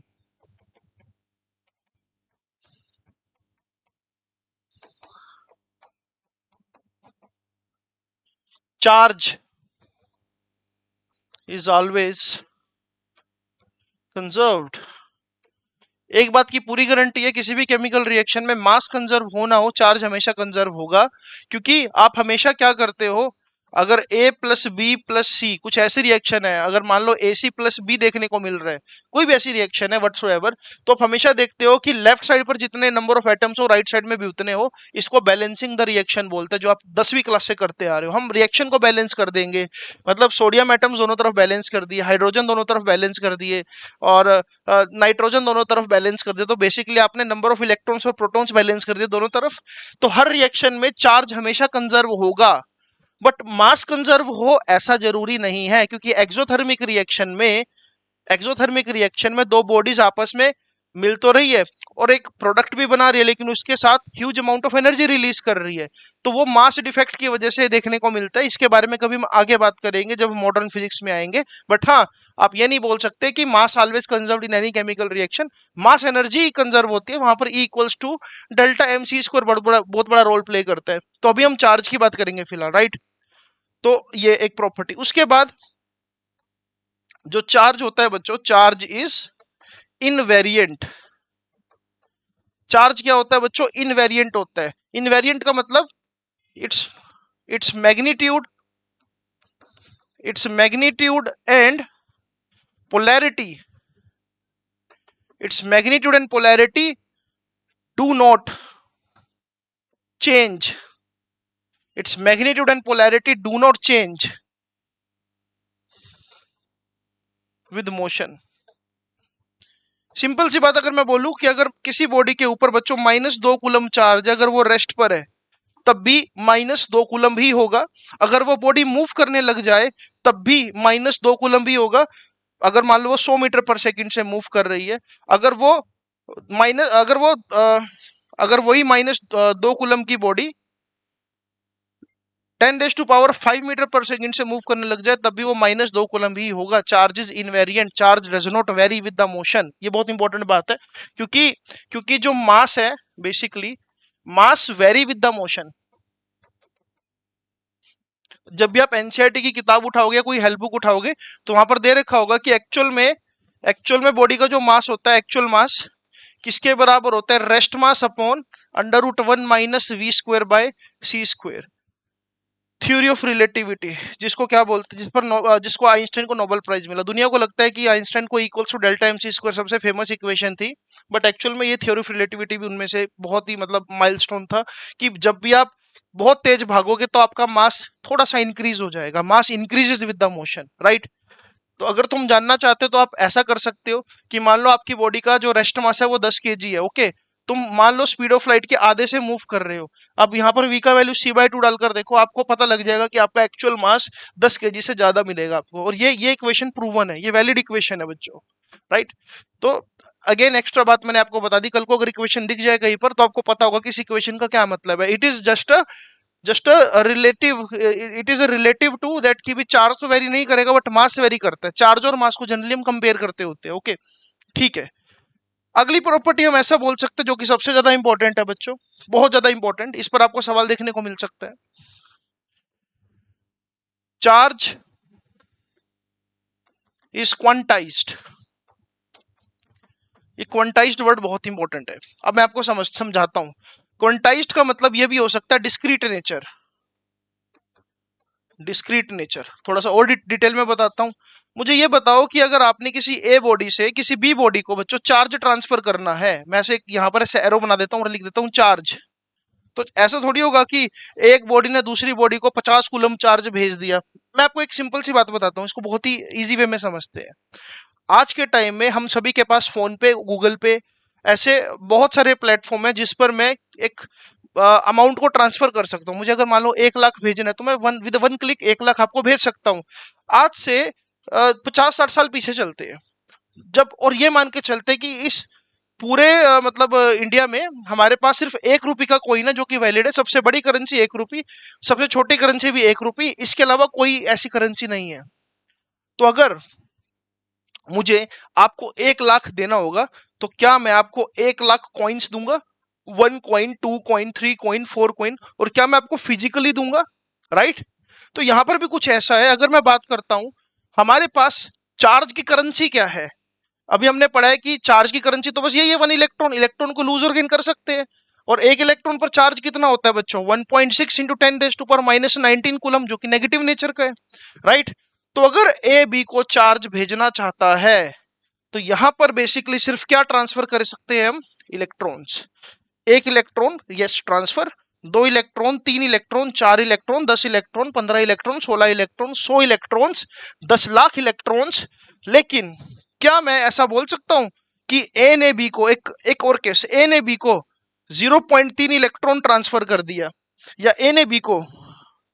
charge is always conserved। एक बात की पूरी गारंटी है, किसी भी केमिकल रिएक्शन में मास कंजर्व हो ना हो, चार्ज हमेशा कंजर्व होगा। क्योंकि आप हमेशा क्या करते हो, अगर A प्लस बी प्लस सी कुछ ऐसी रिएक्शन है, अगर मान लो AC प्लस बी देखने को मिल रहा है, कोई भी ऐसी रिएक्शन है व्हाटसोएवर, तो आप हमेशा देखते हो कि लेफ्ट साइड पर जितने नंबर ऑफ एटम्स हो राइट साइड में भी उतने हो। इसको बैलेंसिंग द रिएक्शन बोलते हैं, जो आप 10वीं क्लास से करते आ रहे हो। हम रिएक्शन को बैलेंस कर देंगे, मतलब सोडियम एटम्स दोनों तरफ बैलेंस कर दिए, हाइड्रोजन दोनों तरफ बैलेंस कर दिए, और नाइट्रोजन दोनों तरफ बैलेंस कर दिए, तो बेसिकली आपने नंबर ऑफ इलेक्ट्रॉन्स और प्रोटॉन्स बैलेंस कर दिए दोनों तरफ। तो हर रिएक्शन में चार्ज हमेशा कंजर्व होगा, बट मास कंजर्व हो ऐसा जरूरी नहीं है। क्योंकि एक्सोथर्मिक रिएक्शन में दो बॉडीज आपस में मिल तो रही है और एक प्रोडक्ट भी बना रही है, लेकिन उसके साथ huge amount of energy release कर रही है, तो वो मास डिफेक्ट की वजह से देखने को मिलता है। इसके बारे में कभी हम आगे बात करेंगे जब मॉडर्न फिजिक्स में आएंगे। बट हाँ, आप ये नहीं बोल सकते कि mass always conserved in any chemical reaction. Mass energy conserve होती है, वहां पर E equals to delta MC² बहुत बड़ा रोल प्ले करता है। तो अभी हम चार्ज की बात करेंगे फिलहाल, राइट। तो ये एक प्रॉपर्टी। उसके बाद जो चार्ज होता है बच्चों, चार्ज इज इनवेरिएंट। चार्ज क्या होता है बच्चों, इनवेरिएंट होता है। इनवेरिएंट का मतलब it's its magnitude and polarity, its magnitude and polarity do not change, its magnitude and polarity do not change with motion। Simple सी बात अगर मैं बोलूं कि अगर किसी बॉडी के ऊपर बच्चों -2 कूलम चार्ज, अगर वो रेस्ट पर है तब भी -2 कूलम ही होगा। अगर वो बॉडी मूव करने लग जाए तब भी -2 कूलम भी होगा। अगर मान लो वो 100 मीटर पर सेकंड से मूव कर रही है, अगर वो माइनस अगर वो अगर वही -2 कूलम की बॉडी 10⁵ मीटर पर सेकंड से मूव करने लग जाए, तब भी वो -2 कूलम ही होगा। Charge is invariant, charge does not very with the motion. ये बहुत इंपॉर्टेंट बात है, क्योंकि क्योंकि जो मास है, basically mass vary with the motion. जब भी आप एनसीईआरटी की किताब उठाओगे, कोई हेल्प बुक उठाओगे, तो वहां पर दे रखा होगा कि एक्चुअल में बॉडी का जो मास होता है, एक्चुअल मास किसके बराबर होता है, rest mass upon √1 - v²/c²। Theory of relativity, जिसको क्या बोलते हैं, जिसको आइंस्टाइन को नोबेल प्राइज मिला। दुनिया को लगता है कि आइंस्टाइन को इक्वल्स टू डेल्टा MC² सबसे फेमस इक्वेशन थी, बट एक्चुअल में ये थ्योरी ऑफ रिलेटिविटी भी उनमें से बहुत ही मतलब माइलस्टोन था, कि जब भी आप बहुत तेज भागोगे तो आपका मास थोड़ा सा इंक्रीज हो जाएगा। Mass increases with the motion, right. तो अगर तुम जानना चाहते हो तो आप ऐसा कर सकते हो कि मान लो आपकी बॉडी का जो रेस्ट मास है वो 10 kg है, ओके। तुम मान लो स्पीड ऑफ लाइट के आधे से मूव कर रहे हो, अब यहाँ पर v का वैल्यू c/2 डालकर देखो, आपको पता लग जाएगा कि आपका एक्चुअल मास 10 kg से ज्यादा मिलेगा आपको। और ये इक्वेशन प्रूवन है, ये वैलिड इक्वेशन है बच्चों, राइट। तो अगेन एक्स्ट्रा बात मैंने आपको बता दी, कल को अगर इक्वेशन दिख जाए कहीं पर तो आपको पता होगा कि इस इक्वेशन का क्या मतलब है। It is just a relative, it is a relative to that कि भी चार्ज तो वेरी नहीं करेगा बट मास वेरी करता है। चार्ज और मास को जनरली हम कंपेयर करते होते हैं, ओके ठीक है। अगली प्रॉपर्टी हम ऐसा बोल सकते हैं जो कि सबसे ज्यादा इंपॉर्टेंट है बच्चों, बहुत ज्यादा इंपॉर्टेंट, इस पर आपको सवाल देखने को मिल सकता है। चार्ज इज क्वांटाइज्ड, ये क्वांटाइज्ड वर्ड बहुत इंपॉर्टेंट है। अब मैं आपको समझाता हूं। क्वांटाइज्ड का मतलब ये भी हो सकता है डिस्क्रीट नेचर, डिस्क्रीट नेचर। थोड़ा सा और डिटेल में बताता हूं। मुझे ये बताओ कि अगर आपने किसी ए बॉडी से किसी बी बॉडी को बच्चों चार्ज ट्रांसफर करना है, मैं ऐसे यहाँ पर ऐसे एरो बना देता हूँ और लिख देता हूँ चार्ज, तो ऐसा थोड़ी होगा कि एक बॉडी ने दूसरी बॉडी को 50 कूलम चार्ज भेज दिया। मैं आपको एक सिंपल सी बात बताता हूँ, इसको बहुत ही इजी वे में समझते हैं। आज के टाइम में हम सभी के पास फोन पे, गूगल पे, ऐसे बहुत सारे प्लेटफॉर्म है जिस पर मैं एक अमाउंट को ट्रांसफर कर सकता हूँ। मुझे अगर मान लो 1 लाख भेजना है तो मैं विद वन क्लिक 1 लाख आपको भेज सकता हूँ। आज से 50-60 साल पीछे चलते हैं जब, और ये मान के चलते कि इस पूरे मतलब इंडिया में हमारे पास सिर्फ 1 रुपये का कॉइन है जो कि वैलिड है। सबसे बड़ी करेंसी 1 रुपये, सबसे छोटी करेंसी भी 1 रुपये, इसके अलावा कोई ऐसी करेंसी नहीं है। तो अगर मुझे आपको 1 लाख देना होगा तो क्या मैं आपको 1 लाख कॉइन्स दूंगा? 1 कॉइन, 2 कॉइन, 3 कॉइन, 4 कॉइन, और क्या मैं आपको फिजिकली दूंगा? राइट। तो यहां पर भी कुछ ऐसा है। अगर मैं बात करता हूं हमारे पास चार्ज की करेंसी क्या है, अभी हमने पढ़ा है कि चार्ज की करेंसी तो बस यही है 1 इलेक्ट्रॉन। इलेक्ट्रॉन को लूज और गेन कर सकते हैं। और 1 इलेक्ट्रॉन पर चार्ज कितना होता है बच्चों? 1.6 इंटू 10⁻⁻19 कूलम, जो कि नेगेटिव नेचर का है, राइट। तो अगर ए बी को चार्ज भेजना चाहता है तो यहां पर बेसिकली सिर्फ क्या ट्रांसफर कर सकते हैं हम? Electrons. 1 electron yes transfer, 2 electron, 3 electron, 4 electron, 10 electron, 15 electron, 16 electron, 100 electrons, 10 lakh electrons. लेकिन क्या मैं ऐसा बोल सकता हूं कि ए ने बी को, एक और केस, ए ने बी को 0.3 इलेक्ट्रॉन ट्रांसफर कर दिया, या ए ने बी को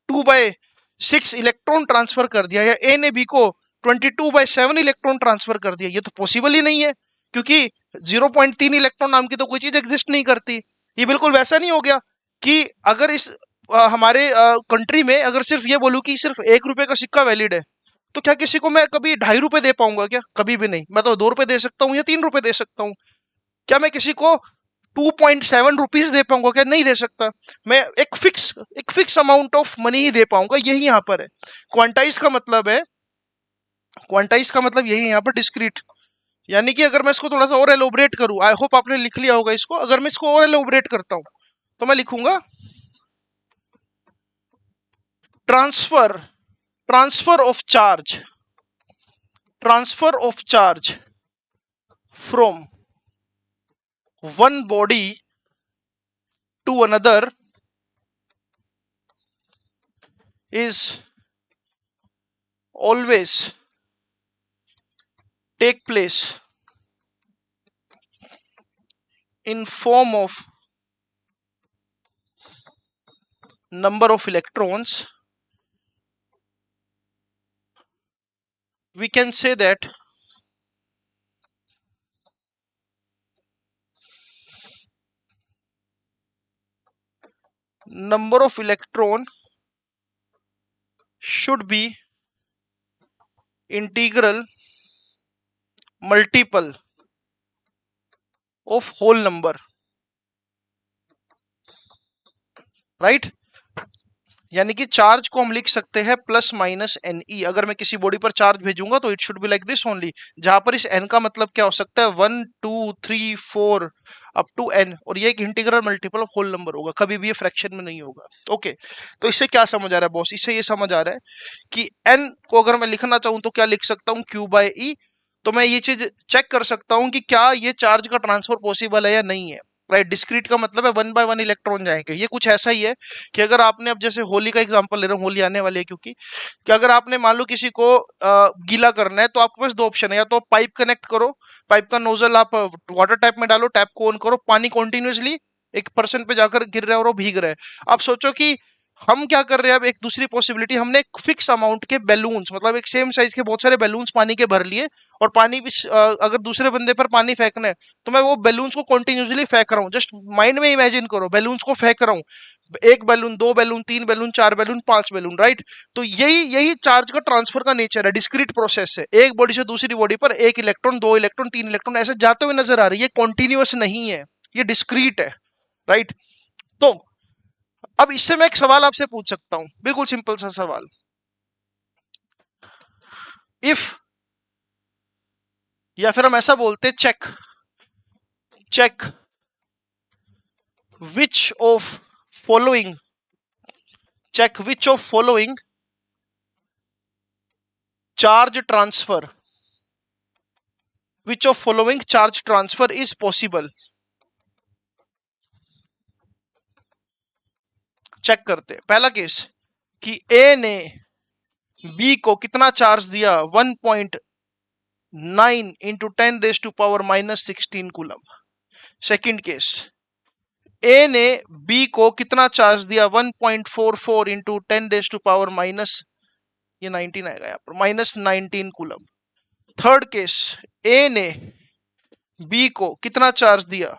2/6 इलेक्ट्रॉन ट्रांसफर कर दिया, या ए ने बी को 22/7 इलेक्ट्रॉन ट्रांसफर कर दिया? ये तो पॉसिबल ही नहीं है, क्योंकि 0.3 इलेक्ट्रॉन नाम की तो कोई चीज एग्जिस्ट नहीं करती। ये बिल्कुल वैसा नहीं हो गया कि अगर इस हमारे कंट्री में अगर सिर्फ ये बोलूं कि सिर्फ 1 रुपए का सिक्का वैलिड है, तो क्या किसी को मैं कभी 2.5 रुपए दे पाऊंगा? क्या कभी भी नहीं। मैं तो 2 रुपए दे सकता हूँ या 3 रुपए दे सकता हूँ। क्या मैं किसी को 2.7 रुपीज दे पाऊंगा? क्या नहीं दे सकता। मैं एक फिक्स अमाउंट ऑफ मनी ही दे पाऊंगा, यही यहाँ पर है। क्वांटाइज का मतलब है, क्वांटाइज का मतलब यही यहाँ पर डिस्क्रीट। यानी कि अगर मैं इसको थोड़ा सा और एलोबरेट करूं, आई होप आपने लिख लिया होगा इसको, अगर मैं इसको और एलोबरेट करता हूं तो मैं लिखूंगा transfer, transfer of charge, transfer of charge from one body to another is always take place in form of number of electrons. We can say that number of electron should be integral multiple of whole number, right। यानी कि charge को हम लिख सकते हैं plus minus N E. अगर मैं किसी बॉडी पर चार्ज भेजूंगा तो it should be like this only, जहां पर इस एन का मतलब क्या हो सकता है? 1 2 3 4 अप टू एन, और ये एक integral multiple of whole number होगा, कभी भी ये फ्रैक्शन में नहीं होगा। ओके, तो इससे क्या समझ आ रहा है बॉस? इससे ये समझ आ रहा है कि एन को अगर मैं लिखना चाहूं तो क्या लिख सकता हूं? Q/E। तो मैं ये चीज चेक कर सकता हूं कि क्या ये चार्ज का ट्रांसफर पॉसिबल है या नहीं है। राइट। डिस्क्रीट का मतलब है 1 by 1 इलेक्ट्रॉन जाएंगे। ये कुछ ऐसा ही है कि अगर आपने, अब जैसे होली का एग्जांपल ले रहा हूँ, होली आने वाली है क्योंकि, कि अगर आपने मान लो किसी को गीला करना है तो आपके पास दो ऑप्शन है, या तो पाइप कनेक्ट करो, पाइप का नोजल आप वाटर टैप में डालो, टैप को ऑन करो, पानी कॉन्टिन्यूसली एक पर्सन पे जाकर गिर रहा है और वो भीग रहा है। आप सोचो कि हम क्या कर रहे हैं, अब एक दूसरी पॉसिबिलिटी, हमने एक फिक्स अमाउंट के बैलून्स, मतलब एक सेम साइज के बहुत सारे बैलून्स पानी के भर लिए, और पानी भी अगर दूसरे बंदे पर पानी फेंकना है तो मैं वो बैलून्स को कंटिन्यूसली फेंक रहा हूँ। जस्ट माइंड में इमेजिन करो, बैलून्स को फेंक रहा हूँ, एक बैलून, दो बैलून, तीन बैलून, चार बैलून, पांच बैलून, राइट। तो यही यही चार्ज का ट्रांसफर का नेचर है, डिस्क्रीट प्रोसेस है। एक बॉडी से दूसरी बॉडी पर एक इलेक्ट्रॉन, दो इलेक्ट्रॉन, तीन इलेक्ट्रॉन ऐसे जाते हुए नजर आ रही है, कॉन्टिन्यूअस नहीं है, ये डिस्क्रीट है, राइट। तो अब इससे मैं एक सवाल आपसे पूछ सकता हूं, बिल्कुल सिंपल सा सवाल। इफ, या फिर हम ऐसा बोलते, check, check which of following, check which of following charge transfer, which of following charge transfer is possible। Check करते, पहला केस कि ए ने बी को कितना चार्ज दिया, 1.9 इंटू 10⁻⁻16 कूलम। सेकेंड केस, ए ने बी को कितना चार्ज दिया, 1.44 इंटू 10⁻⁻, ये 19 आएगा यहाँ पर, -19 कूलम। थर्ड केस, ए ने बी को कितना चार्ज दिया,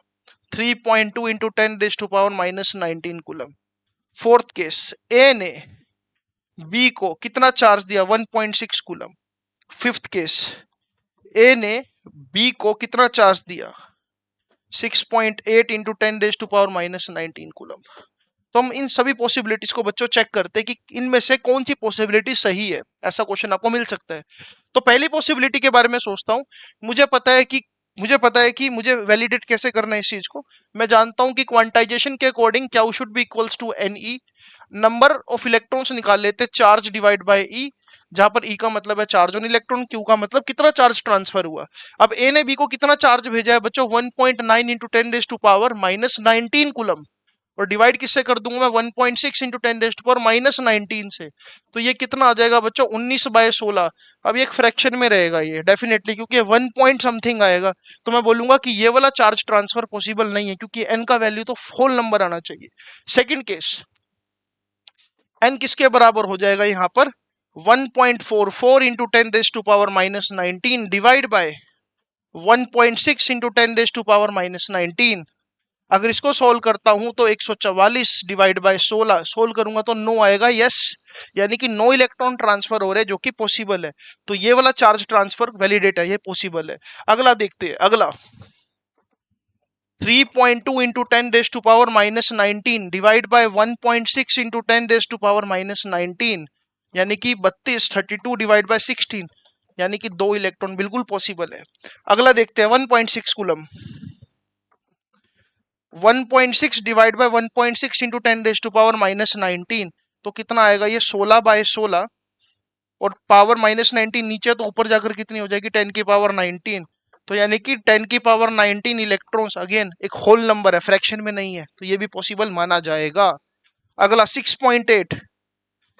3.2 इंटू 10⁻⁻19 कूलम। फोर्थ केस, ए ने बी को कितना चार्ज दिया, 1.6 कूलम। फिफ्थ केस, ए ने बी को कितना चार्ज दिया, 6.8 इंटू 10⁻⁻19 कूलम। तो हम इन सभी पॉसिबिलिटीज को बच्चों चेक करते हैं कि इनमें से कौन सी पॉसिबिलिटी सही है। ऐसा क्वेश्चन आपको मिल सकता है। तो पहली पॉसिबिलिटी के बारे में सोचता हूं, मुझे वैलिडेट कैसे करना है इस चीज को। मैं जानता हूं कि क्वांटाइजेशन के अकॉर्डिंग क्या should be equals to NE, number of electrons निकाल लेते, चार्ज डिवाइड बाय E, जहां पर E का मतलब है चार्ज ऑन इलेक्ट्रॉन, Q का मतलब कितना चार्ज ट्रांसफर हुआ। अब ए ने बी को कितना चार्ज भेजा है बच्चों, 1.9 इंटू 10⁻⁻19 कूलम, और डिवाइड किससे कर दूंगा मैं, 1.6 इंटू 10⁻⁻19 से। तो ये कितना आ जाएगा बच्चों, 19/16। अब ये एक फ्रैक्शन में रहेगा ये डेफिनेटली, क्योंकि 1 पॉइंट समथिंग आएगा। तो मैं बोलूंगा कि ये वाला चार्ज ट्रांसफर पॉसिबल नहीं है, क्योंकि एन का वैल्यू तो होल नंबर आना चाहिए। सेकेंड केस, एन किसके बराबर हो जाएगा यहाँ पर, 1.44 इंटू 10⁻⁻19 डिवाइड बाय 1.6 इंटू 10⁻⁻19। अगर इसको सोल्व करता हूं तो 144 डिवाइड बाय 16, सोल्व करूंगा तो 9 आएगा, यस। यानी कि 9 इलेक्ट्रॉन ट्रांसफर हो रहे हैं, जो कि पॉसिबल है। तो ये वाला चार्ज ट्रांसफर वैलिडेट है, ये पॉसिबल है। अगला देखते हैं, अगला 3.2 इंटू 10⁻⁻19 डिवाइड बाय 1.6 इंटू 10⁻⁻19, यानी कि 32, 32 डिवाइड बाय 16, यानी कि 2 इलेक्ट्रॉन, बिल्कुल पॉसिबल है। अगला देखते हैं 1.6 कूलम, 1.6 डिवाइड बाय 1.6 इंटू 10⁻⁻19, तो कितना आएगा ये, 16/16, और पावर -19 नीचे, तो ऊपर जाकर कितनी हो जाएगी, 10⁻19। तो यानी कि 10⁻19 इलेक्ट्रॉन्स, अगेन एक होल नंबर है, फ्रैक्शन में नहीं है, तो ये भी पॉसिबल माना जाएगा। अगला 6.8,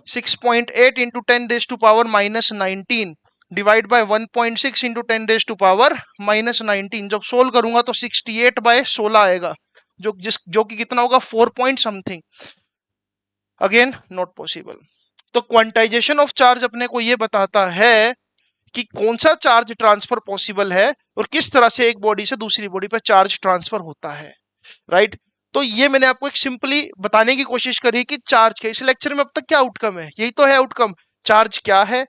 6.8 इंटू 10⁻⁻19 डिवाइड बाय 1.6 इंटू 10⁻⁻19, जब सोल्व करूंगा तो 68/16 आएगा, जो कि कितना होगा, 4 point something. Again not possible. तो क्वांटाइजेशन ऑफ चार्ज अपने को ये बताता है कि कौन सा चार्ज ट्रांसफर पॉसिबल है और किस तरह से एक बॉडी से दूसरी बॉडी पर चार्ज ट्रांसफर होता है, राइट। तो ये मैंने आपको एक सिंपली बताने की कोशिश करी कि चार्ज के, इस लेक्चर में अब तक क्या आउटकम है, यही तो है आउटकम। चार्ज क्या है,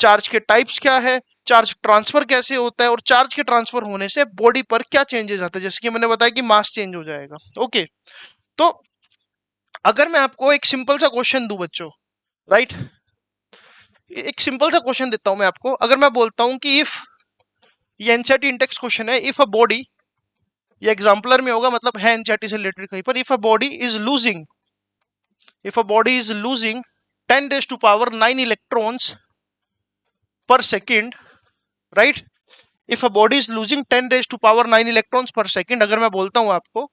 चार्ज के टाइप्स क्या है, चार्ज ट्रांसफर कैसे होता है, और चार्ज के ट्रांसफर होने से बॉडी पर क्या चेंजेस आते हैं, जैसे कि मैंने बताया कि मास चेंज हो जाएगा। ओके, तो अगर मैं आपको एक सिंपल सा क्वेश्चन दूं बच्चों, राइट, एक सिंपल सा क्वेश्चन देता हूं मैं आपको। अगर मैं बोलता हूं कि इफ, ये एनसीईआरटी इंडेक्स क्वेश्चन है, इफ अ बॉडी, ये एग्जाम्पलर में होगा, मतलब है एनसीईआरटी से रिलेटेड कहीं पर, if a body is losing, if a body is losing 10⁻⁹ electrons per second, right, if a body is losing 10⁻⁹ electrons per second, अगर मैं बोलता हूं आपको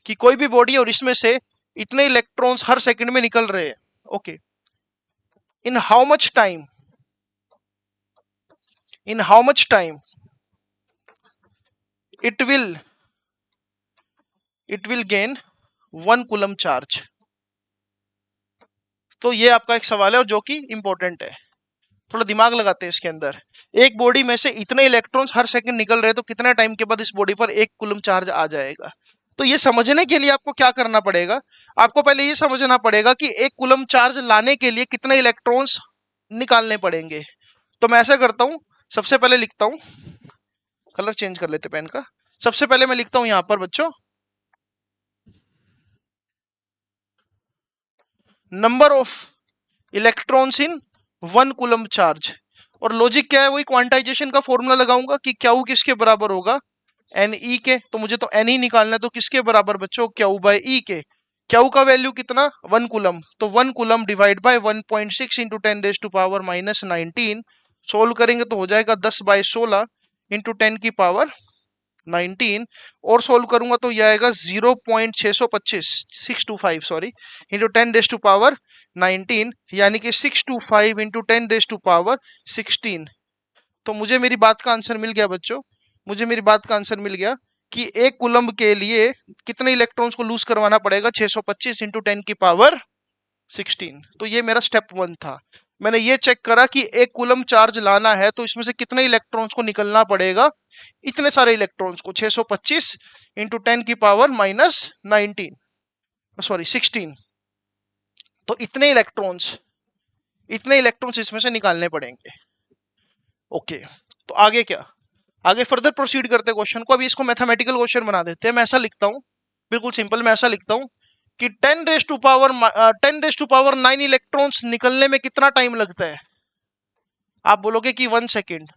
कि कोई भी बॉडी है और इसमें से इतने इलेक्ट्रॉन्स हर सेकंड में निकल रहे हैं। Okay, in how much time, in how much time it will gain 1 coulomb charge. तो ये आपका एक सवाल है और जो कि इंपॉर्टेंट है, थोड़ा दिमाग लगाते हैं इसके अंदर। एक बॉडी में से इतने इलेक्ट्रॉन्स हर सेकंड निकल रहे हैं तो कितना टाइम के बाद इस बॉडी पर 1 कूलम चार्ज आ जाएगा। तो ये समझने के लिए आपको क्या करना पड़ेगा, आपको पहले ये समझना पड़ेगा कि 1 कूलम चार्ज लाने के लिए कितने इलेक्ट्रॉन्स निकालने पड़ेंगे। तो मैं ऐसा करता हूं, सबसे पहले लिखता हूं, कलर चेंज कर लेते पेन का। सबसे पहले मैं लिखता हूं यहां पर बच्चों, number of electrons in 1 coulomb charge. और लॉजिक क्या है, वही क्वांटाइजेशन का फॉर्मूला लगाऊंगा कि क्यू किसके बराबर होगा, एन ई के। तो मुझे तो एन ही निकालना है, तो किसके बराबर बच्चों, क्यू बाय ई के। क्यू का वैल्यू कितना, 1 कूलम, तो 1 coulomb divide by 1.6 into 10⁻⁻19। Solve करेंगे तो हो जाएगा 10/16 इंटू 10⁻19। और सोल्व करूंगा तो यह आएगा 0.625 सॉरी इंटू 10⁻19, यानी कि 625 इंटू 10⁻16। तो मुझे मेरी बात का आंसर मिल गया बच्चों, मुझे मेरी बात का आंसर मिल गया कि 1 कूलम्ब के लिए कितने इलेक्ट्रॉन्स को लूज करवाना पड़ेगा, 625 इंटू 10⁻16। तो ये मेरा स्टेप 1 था। मैंने ये चेक करा कि 1 कूलम चार्ज लाना है तो इसमें से कितने इलेक्ट्रॉन्स को निकलना पड़ेगा, इतने सारे इलेक्ट्रॉन्स को, 625 इंटू 10⁻⁻19 सॉरी 16। तो इतने इलेक्ट्रॉन्स इसमें से निकालने पड़ेंगे। ओके, तो आगे क्या, आगे फर्दर प्रोसीड करते क्वेश्चन को। अभी इसको मैथमेटिकल क्वेश्चन बना देते हैं। मैं ऐसा लिखता हूं, बिल्कुल सिंपल, मैं ऐसा लिखता हूं कि 10⁻9 इलेक्ट्रॉन्स निकलने में कितना टाइम लगता है। आप बोलोगे कि 1 सेकेंड,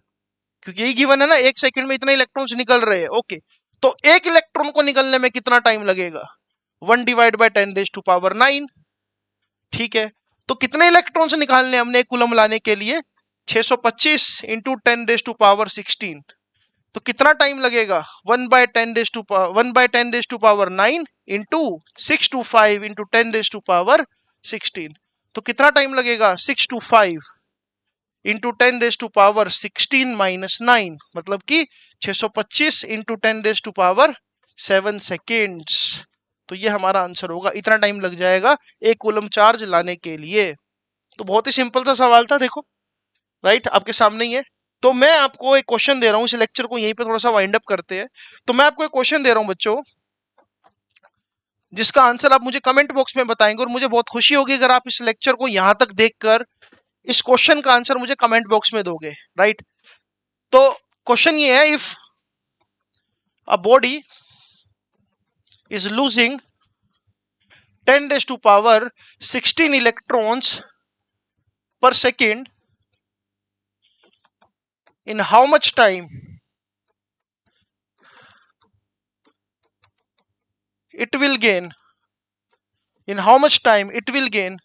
क्योंकि यही गिवन है ना, 1 सेकेंड में इतने इलेक्ट्रॉन्स निकल रहे हैं। ओके, तो 1 इलेक्ट्रॉन को निकलने में कितना टाइम लगेगा, 1 डिवाइड बाय 10⁻9। ठीक है, तो कितने इलेक्ट्रॉन्स निकालने हमने 1 कूलम लाने के लिए, 625 इंटू 10⁻16। तो कितना टाइम लगेगा, 1/10⁻9 इंटू 625 इंटू 10⁻16। तो कितना टाइम लगेगा, 625 इंटू 10⁻16 - 9, मतलब कि 625 इंटू 10⁻7 सेकेंड्स। तो ये हमारा आंसर होगा, इतना टाइम लग जाएगा 1 कूलम चार्ज लाने के लिए। तो बहुत ही सिंपल सा सवाल था, देखो राइट, आपके सामने ही है। तो मैं आपको एक क्वेश्चन दे रहा हूं, इस लेक्चर को यहीं पे थोड़ा सा वाइंड अप करते हैं। तो मैं आपको एक क्वेश्चन दे रहा हूं बच्चों, जिसका आंसर आप मुझे कमेंट बॉक्स में बताएंगे, और मुझे बहुत खुशी होगी अगर आप इस लेक्चर को यहां तक देखकर इस क्वेश्चन का आंसर मुझे कमेंट बॉक्स में दोगे, राइट। तो क्वेश्चन ये है, if a body is losing 10⁻16 electrons per second, in how much time it will gain, in how much time it will gain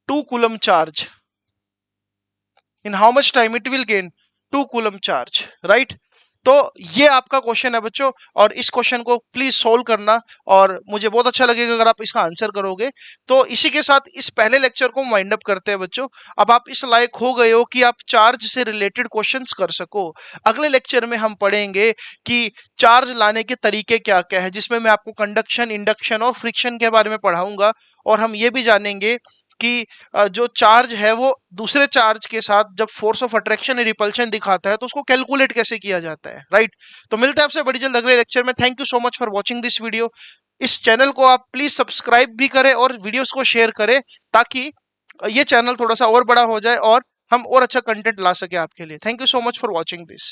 2 coulomb charge, in how much time it will gain 2 coulomb charge, right। तो ये आपका question है बच्चों, और इस question को please solve करना, और मुझे बहुत अच्छा लगेगा अगर आप इसका आंसर करोगे। तो इसी के साथ इस पहले लेक्चर को वाइंड अप करते हैं बच्चों। अब आप इस लायक हो गए हो कि आप चार्ज से रिलेटेड क्वेश्चंस कर सको। अगले लेक्चर में हम पढ़ेंगे कि चार्ज लाने के तरीके क्या क्या है, जिसमें मैं आपको कंडक्शन, इंडक्शन और फ्रिक्शन के बारे में पढ़ाऊंगा। और हम ये भी जानेंगे कि जो चार्ज है वो दूसरे चार्ज के साथ जब फोर्स ऑफ अट्रैक्शन या रिपल्शन दिखाता है तो उसको कैलकुलेट कैसे किया जाता है, राइट। तो मिलते हैं आपसे बड़ी जल्द अगले लेक्चर में। Thank you so much for watching this video. इस चैनल को आप प्लीज सब्सक्राइब भी करें और वीडियोस को शेयर करें, ताकि ये चैनल थोड़ा सा और बड़ा हो जाए और हम और अच्छा कंटेंट ला सके आपके लिए। Thank you so much for watching this.